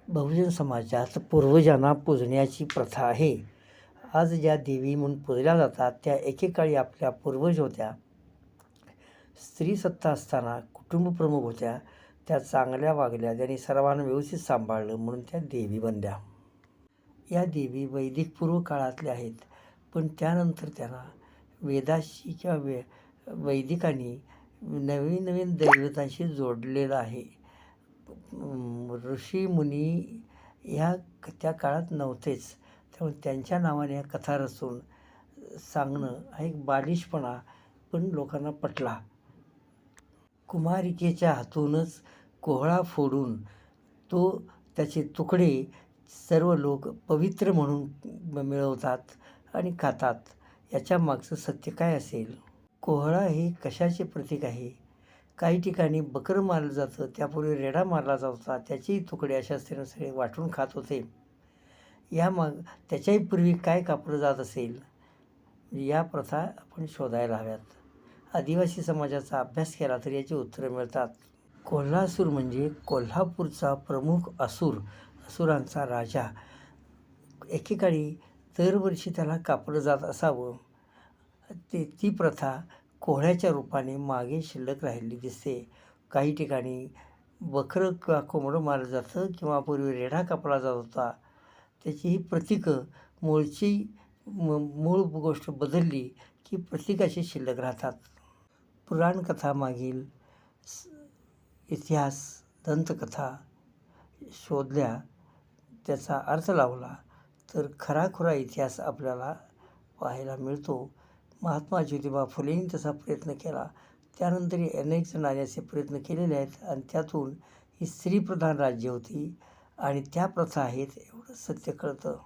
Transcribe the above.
बहुजन समाजात पूर्वजांना पूजण्याची प्रथा आहे. आज ज्या देवी म्हणून पूजल्या जातात त्या एकेकाळी आपल्या पूर्वज होत्या. स्त्रीसत्ता असताना कुटुंबप्रमुख होत्या. त्या चांगल्या वागल्या, त्यांनी सर्वांना व्यवस्थित सांभाळलं म्हणून त्या देवी बनल्या. या देवी वैदिक पूर्व काळातल्या आहेत, पण त्यानंतर त्यांना वेदाशी किंवा वैदिकांनी नवीन नवीन दैवतांशी जोडलेलं आहे. ऋषी मुनी ह्या त्या काळात नव्हतेच, त्यामुळे त्यांच्या नावाने कथा रचून सांगणं हा एक बालिशपणा पण लोकांना पटला. कुमारिकेच्या हातूनच कोहळा फोडून त्याचे तुकडे सर्व लोक पवित्र म्हणून मिळवतात आणि खातात. याच्या मागचं सत्य काय असेल? कोहळा हे कशाचे प्रतीक आहे? काही ठिकाणी बकरं मारलं जातं, त्यापूर्वी रेडा मारला जात होता, त्याचेही तुकडे अशा स्त्रीने सगळे वाटून खात होते. त्याच्याही पूर्वी काय कापलं जात असेल? या प्रथा आपण शोधायला हव्यात. आदिवासी समाजाचा अभ्यास केला तर याची उत्तरं मिळतात. कोल्हासूर म्हणजे कोल्हापूरचा प्रमुख असुरांचा राजा. एकेकाळी दरवर्षी त्याला कापलं जात असावं. ती प्रथा कोहळ्याच्या रूपाने मागे शिल्लक राहिलेली दिसते. काही ठिकाणी बकरं किंवा कोंबडं मारलं जातं किंवा पूर्वी रेडा कापला जात होता. त्याची ही प्रतीकं मूळ गोष्ट बदलली की प्रतीकाशी शिल्लक राहतात. पुराणकथा मागील इतिहास, दंतकथा शोधल्या, त्याचा अर्थ लावला तर खराखुरा इतिहास आपल्याला पाहायला मिळतो. महात्मा ज्योतिबा फुलेंनी तसा प्रयत्न केला. त्यानंतरही अनेक जणांनी असे प्रयत्न केलेले आहेत आणि त्यातून ही स्त्रीप्रधान राज्य होती आणि त्या प्रथा आहेत एवढं सत्य कळतं.